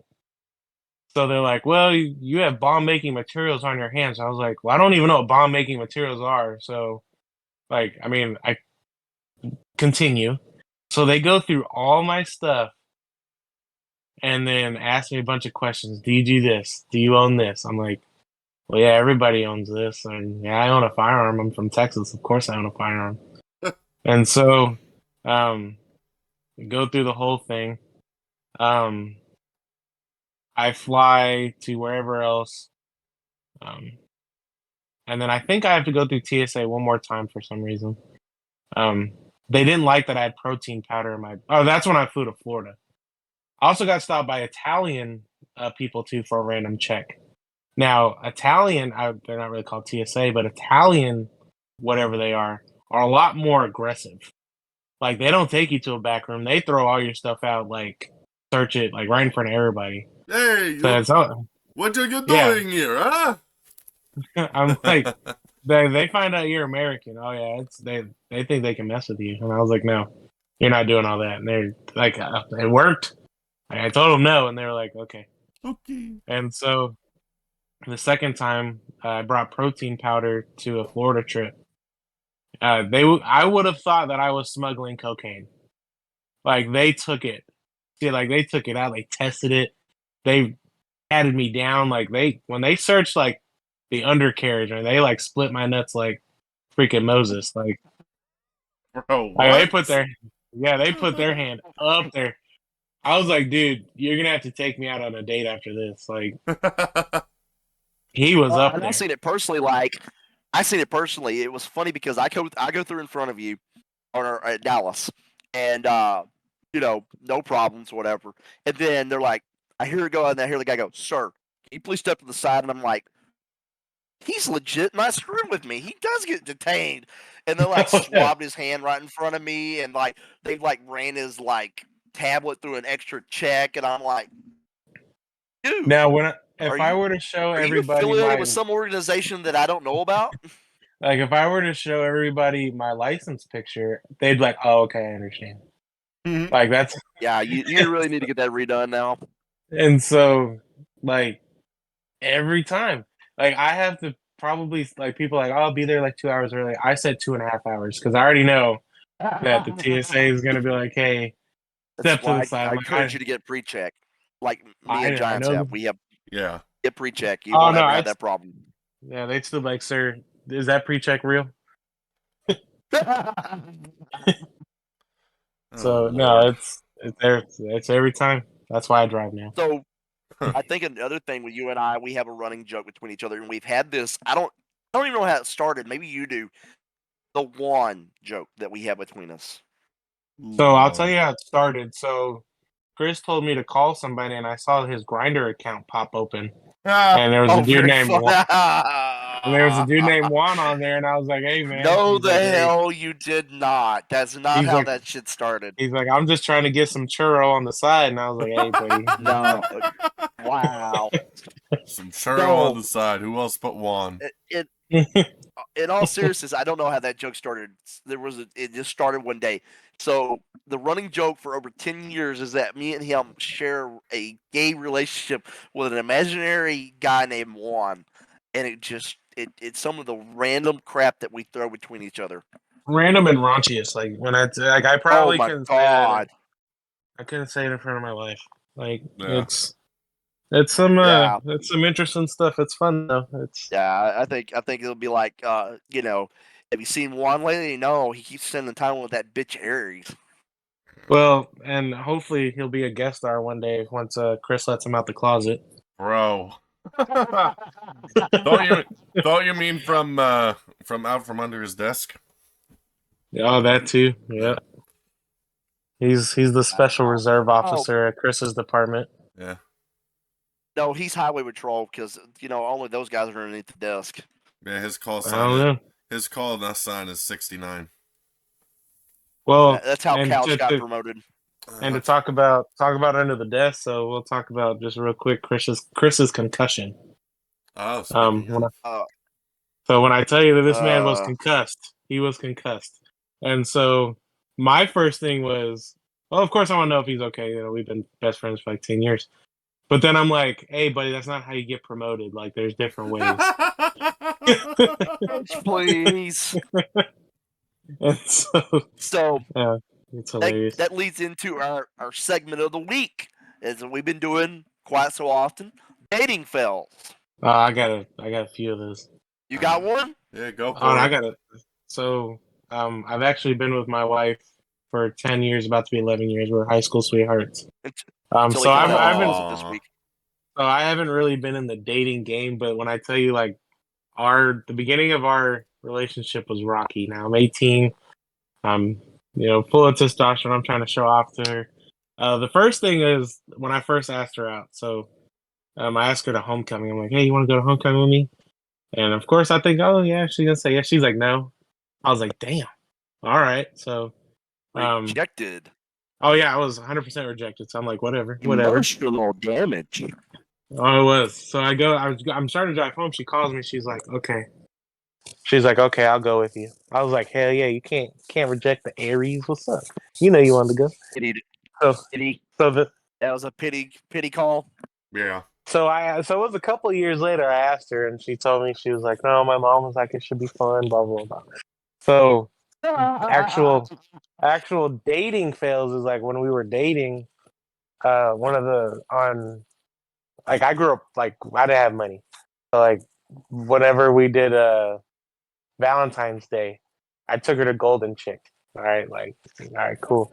So they're like, well, you have bomb making materials on your hands. I was like, well, I don't even know what bomb making materials are. So, like, I mean, I continue. So they go through all my stuff and then ask me a bunch of questions. Do you do this? Do you own this? I'm like, well, yeah, everybody owns this. And yeah, I own a firearm. I'm from Texas. Of course I own a firearm. And so, go through the whole thing. Um, I fly to wherever else. Um, and then I think I have to go through TSA one more time for some reason. Um, they didn't like that I had protein powder in my. Oh, that's when I flew to Florida. I also got stopped by Italian people too for a random check. Now, Italian, they're not really called TSA, but Italian, whatever they are a lot more aggressive. Like they don't take you to a back room; they throw all your stuff out, like search it, like right in front of everybody. Hey, So it's what are you yeah. doing here, huh? I'm like, they find out you're American. Oh yeah, they think they can mess with you, and I was like, no, you're not doing all that. And they're like, it worked. I told them no, and they were like, okay. Okay. And so the second time, I brought protein powder to a Florida trip. I would have thought that I was smuggling cocaine. Like they took it. See, like they took it out. They tested it. They patted me down. Like when they searched like the undercarriage, and they like split my nuts like freaking Moses. Bro, Like they what? put they put their hand up there. I was like, dude, you're gonna have to take me out on a date after this. Like he was up and I there. seen it personally. I seen it personally. It was funny because I go through in front of you at Dallas, and no problems, whatever. And then they're like, I hear it go, and I hear the guy go, "Sir, can you please step to the side?" And I'm like, he's legit not screwing with me. He does get detained. And they're like Oh, yeah. swabbed his hand right in front of me, and like they like ran his like tablet through an extra check, and I'm like, dude, Now are if I you were to show are you everybody affiliated my with some organization that I don't know about? like if I were to show everybody my license picture, they'd be like, oh, okay, I understand. Like that's Yeah, you really need to get that redone now. and so like every time. Like I have to probably like people like, oh, I'll be there like 2 hours early. I said 2.5 hours because I already know that the TSA is gonna be like, hey, That's step to the why side. I I'm encourage you to get pre-check, like me and I Giants know. have. We have Yeah. get pre-check. You Oh won't no, ever have that problem. yeah, they'd still be like, sir, is that pre-check real? Oh So no, Lord. it's there. It's every time. That's why I drive now. So I think another thing with you and I, we have a running joke between each other, and we've had this. I don't even know how it started. Maybe you do. The one joke that we have between us. So I'll tell Lord. you how it started. So Chris told me to call somebody, and I saw his Grinder account pop open, Ah, and there was a Oh, dude very named fun. Juan, and there was a dude named Juan on there, and I was like, "Hey, man," No, he's the like, "Hey," hell you did not. That's not he's how like, that shit started. he's like, "I'm just trying to get some churro on the side," and I was like, "Hey, buddy." No. Wow. some churro on No. the side. Who else but Juan? It in all seriousness, I don't know how that joke started. It just started one day. So the running joke for over 10 years is that me and him share a gay relationship with an imaginary guy named Juan, and it's some of the random crap that we throw between each other. Random and raunchiest. Like when I Oh probably my couldn't say that. god! I couldn't say it in front of my wife. Like Yeah. it's Yeah, some interesting stuff. It's fun though. It's yeah. I think it'll be like have you seen Juan lately? No, he keeps spending time with that bitch Aryes. well, and hopefully he'll be a guest star one day once Chris lets him out the closet. Bro. Thought you mean from out from under his desk? Oh, that too. Yeah. Yeah. He's the special reserve Oh officer at Chris's department. Yeah. no, he's highway patrol because only those guys are underneath the desk. Yeah, I don't know. his call sign is 69. Well, That's how and Couch got promoted. to talk about under the desk, so we'll talk about just real quick Chris's concussion. Speaking When of. So when I tell you that this man was Uh, concussed, he was concussed. And so my first thing was, well, of course I want to know if he's okay. You know, we've been best friends for like 10 years. But then I'm like, hey, buddy, that's not how you get promoted. Like, there's different ways. please. And so, So yeah, it's hilarious. that leads into our segment of the week, as we've been doing quite so often. Dating fails. I got a few of those. You got one? Yeah, go Oh, and for I it. got it. So, I've actually been with my wife for 10 years, about to be 11 years. We're high school sweethearts. Until So he comes out I've and been tells it this week. So I haven't really been in the dating game, but when I tell you like the beginning of our relationship was rocky. Now I'm 18. I'm full of testosterone. I'm trying to show off to her. The first thing is when I first asked her out. So I asked her to homecoming. I'm like, hey, you want to go to homecoming with me? And of course I think, oh yeah, she's gonna say yes. She's like, no. I was like, damn. All right. So Rejected. oh yeah, I was 100% rejected. So I'm like, whatever. Emotional damage. Oh, it was. So I'm starting to drive home. She calls me. She's like, okay. She's like, okay, I'll go with you. I was like, hell yeah, you can't reject the Aryes. What's up? You know you wanted to go. Pity. So Pity. so the That was a pity call. Yeah. so it was a couple of years later. I asked her, and she told me she was like, no, my mom was like, it should be fun, blah blah blah. So actual dating fails is like when we were dating. One of the on like I grew up like I didn't have money, so like whenever we did Valentine's Day, I took her to Golden Chick. All right, like, all right, cool.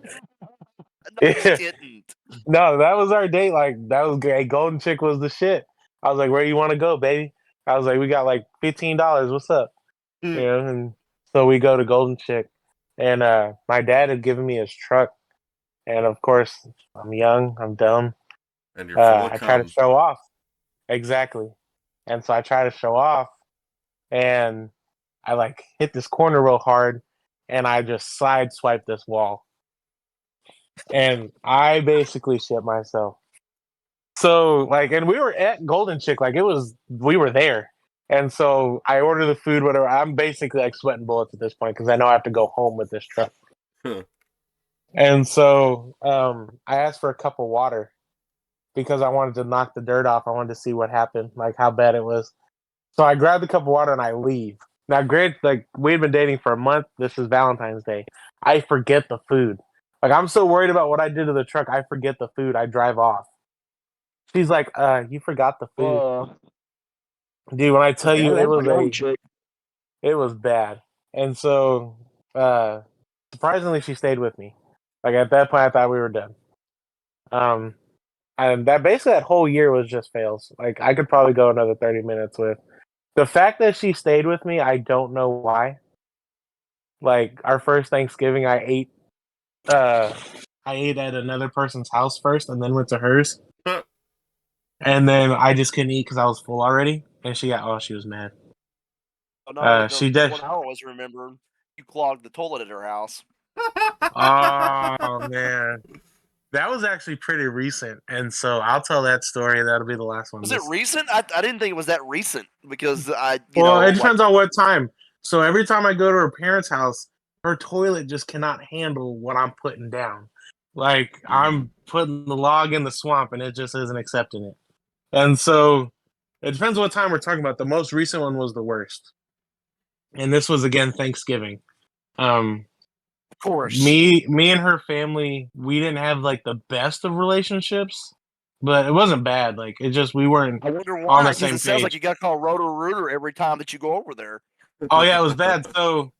No, you didn't. No, that was our date. Like, that was great. Golden Chick was the shit. I was like, where you want to go, baby? I was like, we got like $15. What's up? You know, and so we go to Golden Chick, and my dad had given me his truck, and of course, I'm young, I'm dumb. And you're full of I try to cum. show off. Exactly. And so I try to show off, and I like hit this corner real hard, and I just side swipe this wall, and I basically shit myself. So like, and we were at Golden Chick, like we were there, and so I order the food, whatever. I'm basically like sweating bullets at this point because I know I have to go home with this truck. And so I asked for a cup of water because I wanted to knock the dirt off. I wanted to see what happened, like how bad it was. So I grab the cup of water and I leave. Now, great, like we'd been dating for a month. This is Valentine's Day. I forget the food. Like I'm so worried about what I did to the truck, I forget the food. I drive off. She's like, you forgot the food. Dude, when I tell you it was bad. And so surprisingly she stayed with me. Like at that point I thought we were done. And that basically that whole year was just fails. Like I could probably go another 30 minutes with the fact that she stayed with me, I don't know why. Like our first Thanksgiving, I ate I ate at another person's house first, and then went to hers. And then I just couldn't eat because I was full already. And she was mad. Oh, no, She the did. one I always remember, you clogged the toilet at her house. Oh man, that was actually pretty recent, and so I'll tell that story. That'll be the last one. Was it recent? I didn't think it was that recent because It depends on what time. So every time I go to her parents' house, her toilet just cannot handle what I'm putting down. Like I'm putting the log in the swamp, and it just isn't accepting it. And so it depends what time we're talking about. The most recent one was the worst, and this was again Thanksgiving. Of course. Me and her family, we didn't have like the best of relationships, but it wasn't bad. Like it just we weren't I wonder on why, the because same it sounds like page. you got to call Roto-Rooter every time that you go over there. Oh yeah, it was bad. So,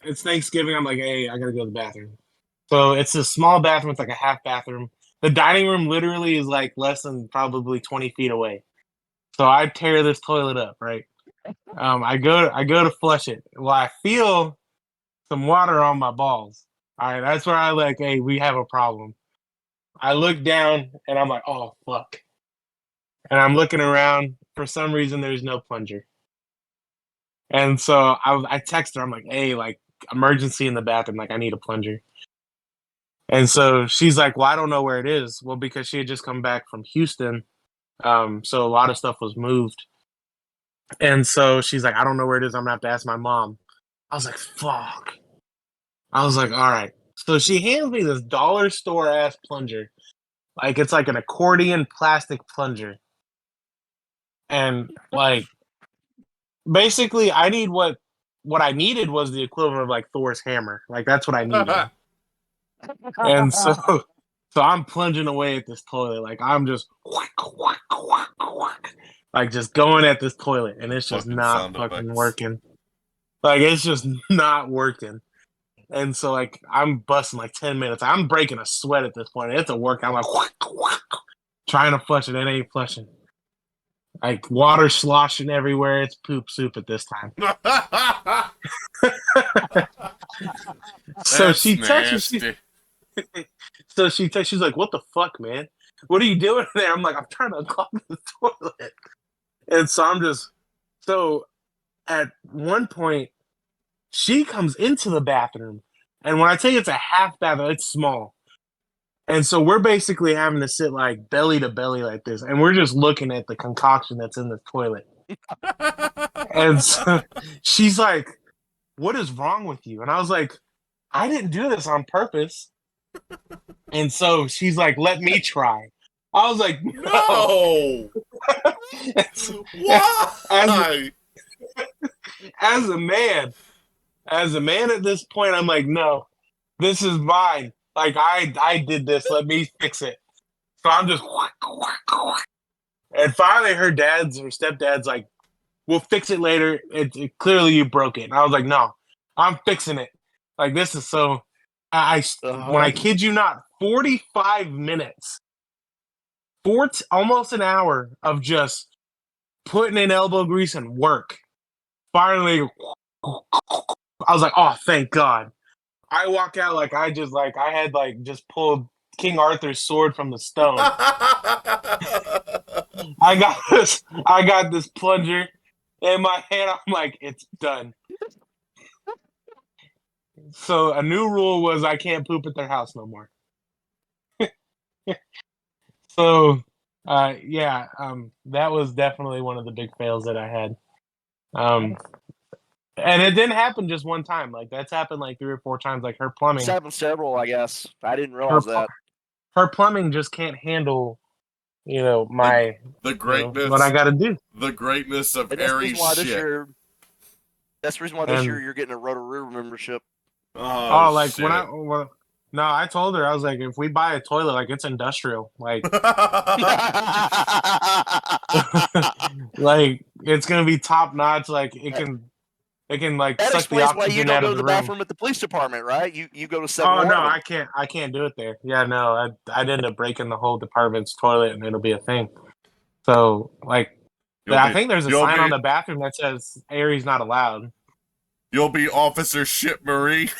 it's Thanksgiving. I'm like, hey, I gotta go to the bathroom. So it's a small bathroom. It's like a half bathroom. The dining room literally is like less than probably 20 feet away. So I tear this toilet up, right? I go to flush it. Well, I feel some water on my balls. All right, that's where I like, hey, we have a problem. I look down and I'm like, oh fuck. And I'm looking around. For some reason, there's no plunger. And so I text her. I'm like, hey, like emergency in the bathroom. Like I need a plunger. And so she's like, well, I don't know where it is. Well, because she had just come back from Houston. So a lot of stuff was moved. And so she's like, I don't know where it is. I'm gonna have to ask my mom. I was like, fuck. I was like, all right. So she hands me this dollar store ass plunger. Like it's like an accordion plastic plunger. And like basically I need what I needed was the equivalent of like Thor's hammer. Like that's what I needed. And so so I'm plunging away at this toilet. Like I'm just like just going at this toilet and it's just Fucking not sound fucking effects. working. Like it's just not working. And so like I'm busting like 10 minutes. I'm breaking a sweat at this point. It's a workout. I'm like trying to flush it. It ain't flushing. Like water sloshing everywhere. It's poop soup at this time. So That's she texts me. nasty. So she texts. She's like, "What the fuck, man? What are you doing there?" I'm like, "I'm trying to unclog the toilet." And so I'm just so at one point she comes into the bathroom, and when I tell you it's a half bathroom, it's small. And so we're basically having to sit like belly to belly like this, and we're just looking at the concoction that's in the toilet. And so she's like, "What is wrong with you?" And I was like, "I didn't do this on purpose." And so she's like, "Let me try." I was like, "No." No. as, Why? as a man, at this point, I'm like, "No, this is mine. Like I did this. Let me fix it." So I'm just, and finally, her stepdad's like, "We'll fix it later. Clearly you broke it." And I was like, "No, I'm fixing it. Like this is so." When I kid you not, 45 minutes, almost an hour of just putting in elbow grease and work. Finally, I was like, "Oh, thank God." I walk out like I had like just pulled King Arthur's sword from the stone. I got this plunger in my hand. I'm like, it's done. So a new rule was I can't poop at their house no more. So that was definitely one of the big fails that I had. And it didn't happen just one time. Like that's happened like 3 or 4 times. Like her plumbing. It's happened several, I guess. I didn't realize that. Her plumbing just can't handle, my the greatness. what I got to do. The greatness of And that's the Aryes reason why this shit. year. That's the reason why this year you're getting a Roto-Rooter membership. Oh, like shit. no, I told her I was like, if we buy a toilet, like it's industrial, like like it's gonna be top notch. Like it can like that suck the explains why you oxygen don't out go of to the the room. bathroom at the police department, right? You go to Oh 7-Eleven. no, I can't do it there. Yeah, no, I'd end up breaking the whole department's toilet, and it'll be a thing. So like, I think there's a sign on the bathroom that says Aryes not allowed. You'll be Officer Shit Marie.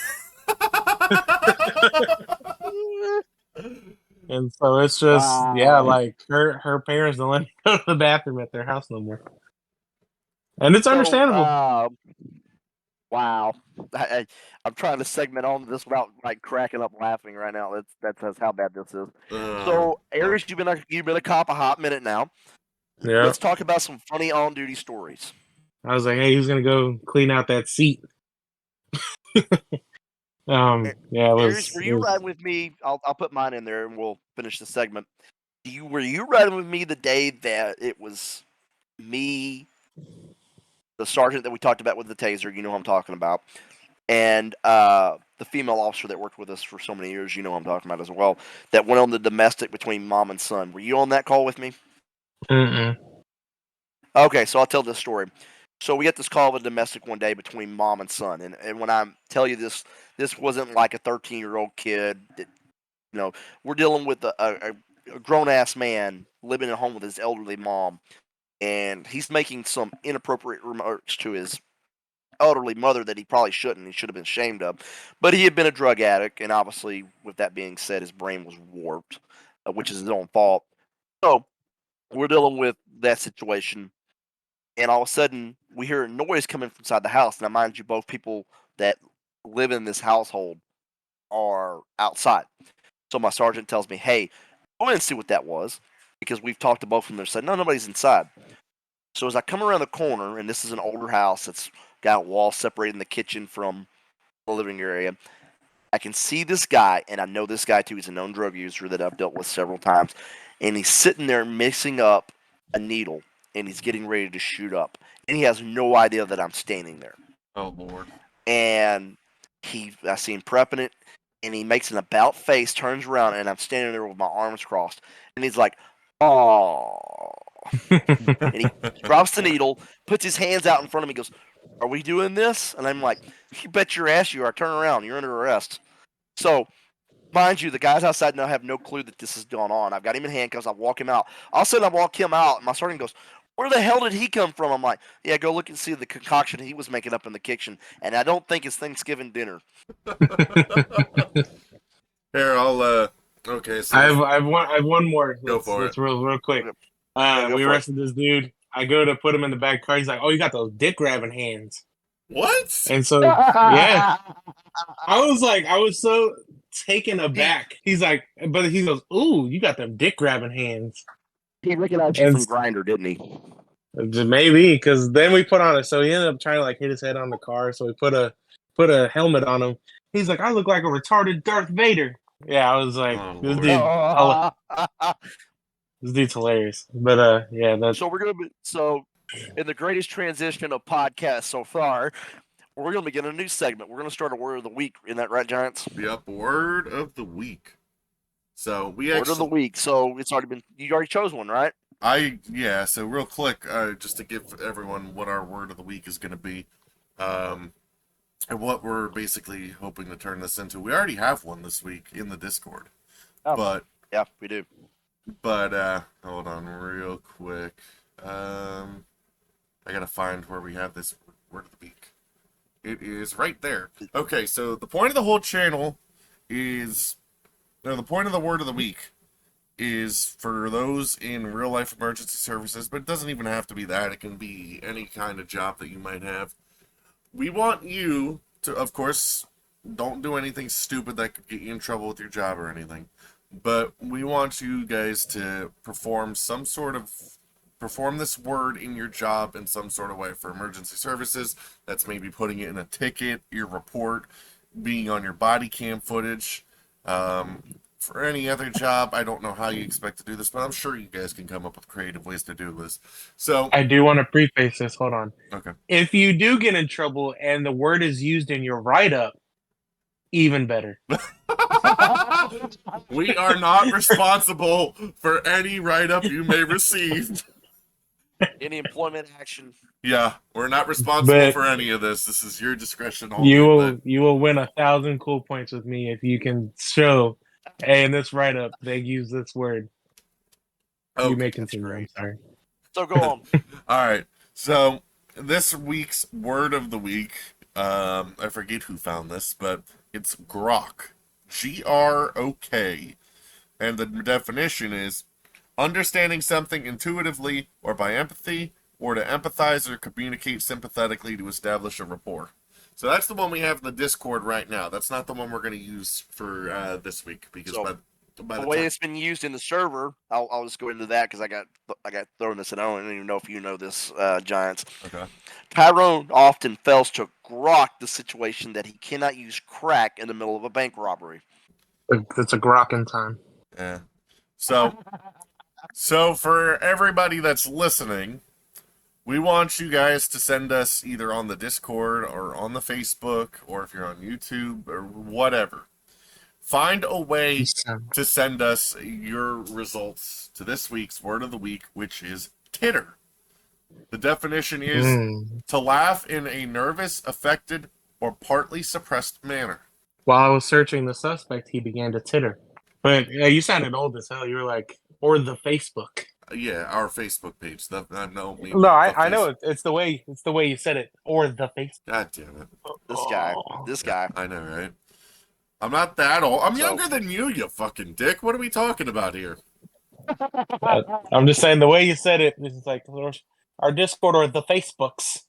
And so it's just like her parents don't let her go to the bathroom at their house no more, and it's understandable. Wow. I'm trying to segment on this without like cracking up laughing right now. That's how bad this is. So, Aryes, you've been a cop a hot minute now. Yeah, Let's talk about some funny on-duty stories. I was like, hey, who's gonna go clean out that seat? Yeah, it Aryes, was. were It you was riding with me? I'll put mine in there and we'll finish the segment. Were you riding with me the day that it was me, the sergeant that we talked about with the taser? You know who I'm talking about, and the female officer that worked with us for so many years. You know who I'm talking about as well. That went on the domestic between mom and son. Were you on that call with me? Mm-mm. Okay, so I'll tell this story. So we get this call of a domestic one day between mom and son, and when I tell you this, this wasn't like a 13-year-old kid. That, we're dealing with a grown ass man living at home with his elderly mom, and he's making some inappropriate remarks to his elderly mother that he probably shouldn't. He should have been ashamed of. But he had been a drug addict, and obviously, with that being said, his brain was warped, which is his own fault. So we're dealing with that situation, and all of a sudden, we hear a noise coming from inside the house. Now, mind you, both people that live in this household are outside. So my sergeant tells me, "Hey, go in and see what that was," because we've talked to both of them. They said, "No, nobody's inside." So as I come around the corner, and this is an older house that's got a wall separating the kitchen from the living area, I can see this guy, and I know this guy too. He's a known drug user that I've dealt with several times, and he's sitting there mixing up a needle, and he's getting ready to shoot up, and he has no idea that I'm standing there. Oh Lord. And I see him prepping it, and he makes an about face, turns around, and I'm standing there with my arms crossed, and he's like, "Oh," and he drops the needle, puts his hands out in front of me, goes, "Are we doing this?" And I'm like, "You bet your ass you are. Turn around. You're under arrest." So, mind you, the guys outside now have no clue that this has gone on. I've got him in handcuffs. I walk him out. All of a sudden, I walk him out, and my sergeant goes, "Where the hell did he come from?" I'm like, "Yeah, go look and see the concoction he was making up in the kitchen." And I don't think it's Thanksgiving dinner. Here, I'll. Okay, so I've one more. go Let's for it. let's real quick. Yeah, go We for it. arrested this dude. I go to put him in the back car. He's like, "Oh, you got those dick grabbing hands." What? And so, yeah, I was so taken he, aback. He's like, but he goes, "Ooh, you got them dick grabbing hands." he recognized you And from Grinder, didn't he? maybe because then we put on it. So he ended up trying to like hit his head on the car. So we put a helmet on him. He's like, "I look like a retarded Darth Vader." Yeah, I was like, Oh this Lord. dude, this dude's hilarious. But yeah, that's So in the greatest transition of podcasts so far, we're gonna begin a new segment. We're gonna start a word of the week. Isn't that right, Giants? Yep. Word of the week. So we Word of the actually. week. So you already chose one, right? Yeah. So real quick, just to give everyone what our word of the week is going to be, um, and what we're basically hoping to turn this into. We already have one this week in the Discord, Oh, but yeah, we do. hold on real quick. I gotta find where we have this word of the week. It is right there. Okay, so the point of the whole channel is, no, the point of the word of the week is for those in real life emergency services, but it doesn't even have to be that. It can be any kind of job that you might have. We want you to, of course, don't do anything stupid that could get you in trouble with your job or anything. But we want you guys to perform this word in your job in some sort of way. For emergency services, that's maybe putting it in a ticket, your report, being on your body cam footage. For any other job, I don't know how you expect to do this, but I'm sure you guys can come up with creative ways to do this. So, I do want to preface this. Hold on. okay. If you do get in trouble and the word is used in your write up, even better. We are not responsible for any write-up you may receive. Any employment action. Yeah, we're not responsible But for any of this. This is your discretion only. But you will win 1,000 cool points with me if you can show, hey, in this write up they use this word. You okay, may That's continue. I'm great. sorry. So go on. all right. So this week's word of the week, I forget who found this, but It's grok. Grok. And the definition is understanding something intuitively or by empathy, or to empathize or communicate sympathetically to establish a rapport. So that's the one we have in the Discord right now. That's not the one we're going to use for this week because So by the the way time it's been used in the server, I'll just go into that because I got thrown this, and I don't even know if you know this, Giants. okay. Tyrone often fails to grok the situation that he cannot use crack in the middle of a bank robbery. It's a grok in time. Yeah. So for everybody that's listening, we want you guys to send us either on the Discord or on the Facebook, or if you're on YouTube or whatever. Find a way to send us your results to this week's word of the week, which is titter. The definition is to laugh in a nervous, affected, or partly suppressed manner. While I was searching the suspect, he began to titter. But you sounded old as hell. You were like, or the Facebook. Yeah, our Facebook page. I know. No, I know it's the way you said it. Or the Facebook. God damn it! This guy. I know, right? I'm not that old. I'm So- younger than you, you fucking dick. What are we talking about here? I'm just saying the way you said it is like our Discord or the Facebooks.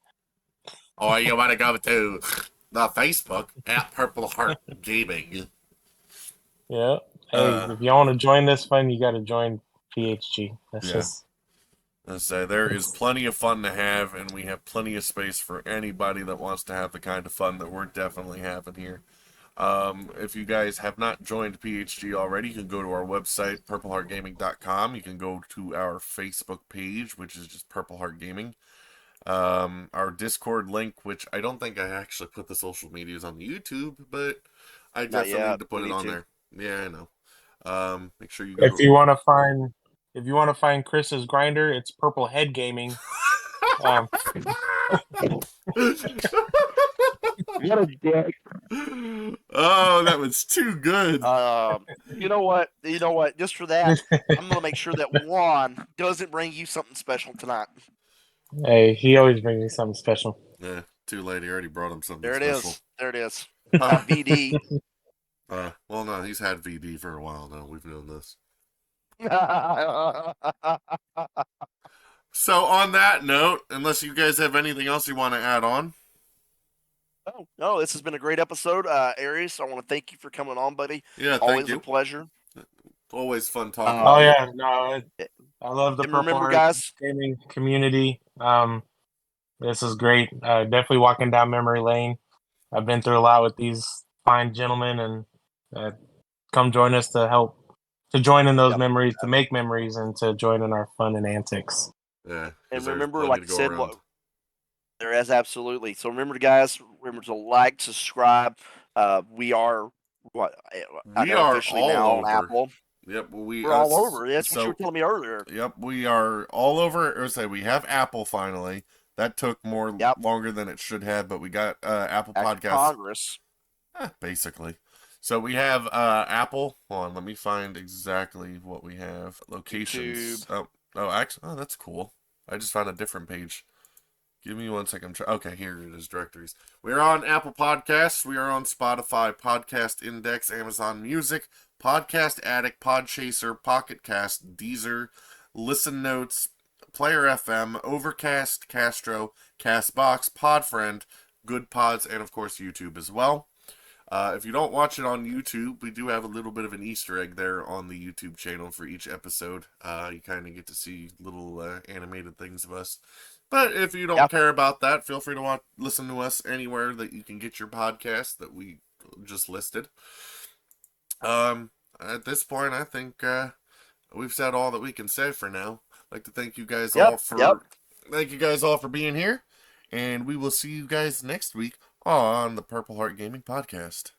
Oh, you want to go to the Facebook at Purple Heart Gaming? Yeah. Hey, if you want to join this fun, you got to join PHG. That's Yeah. just. Let's say there is plenty of fun to have, and we have plenty of space for anybody that wants to have the kind of fun that we're definitely having here. If you guys have not joined PHG already, you can go to our website, purpleheartgaming.com. You can go to our Facebook page, which is just Purple Heart Gaming. Our Discord link, which I don't think I actually put the social medias on the YouTube, but I definitely need to put it on there. Yeah, I know. Make sure you go. If you want to find Chris's grinder, it's Purple Head Gaming. What a dick. Oh, that was too good. You know what? Just for that, I'm gonna make sure that Juan doesn't bring you something special tonight. Hey, he always brings me something special. Yeah, too late. He already brought him something There it special. is. There it is. VD. Well, no, he's had VD for a while now. We've known this. So, on that note, unless you guys have anything else you want to add on. No, this has been a great episode. Aryes, I want to thank you for coming on, buddy. Yeah, Always thank you. a pleasure. Always fun talking. Oh yeah, no, I love the And Purple remember, Heart guys, Gaming community. This is great. Definitely walking down memory lane. I've been through a lot with these fine gentlemen, and come join us to join in those memories, to make memories, and to join in our fun and antics. Yeah, and remember, like I said, there is absolutely. So remember, guys, remember to like, subscribe. We are officially all now over. on Apple. Yep, we're all over. That's what you were telling me earlier. Yep, we are all over. We have Apple finally. That took longer than it should have, but we got Apple Podcasts. Congress. Basically. So we have Apple. Hold on, let me find exactly what we have. Locations. YouTube. Actually, that's cool. I just found a different page. Give me 1 second. Okay, here it is. Directories. We are on Apple Podcasts. We are on Spotify, Podcast Index, Amazon Music, Podcast Addict, Podchaser, Pocket Cast, Deezer, Listen Notes, Player FM, Overcast, Castro, Castbox, Podfriend, Good Pods, and of course YouTube as well. If you don't watch it on YouTube, we do have a little bit of an Easter egg there on the YouTube channel for each episode. You kind of get to see little animated things of us. But if you don't care about that, feel free to listen to us anywhere that you can get your podcast that we just listed. At this point, I think we've said all that we can say for now. I'd like to thank you guys thank you guys all for being here, and we will see you guys next week on the Purple Heart Gaming Podcast.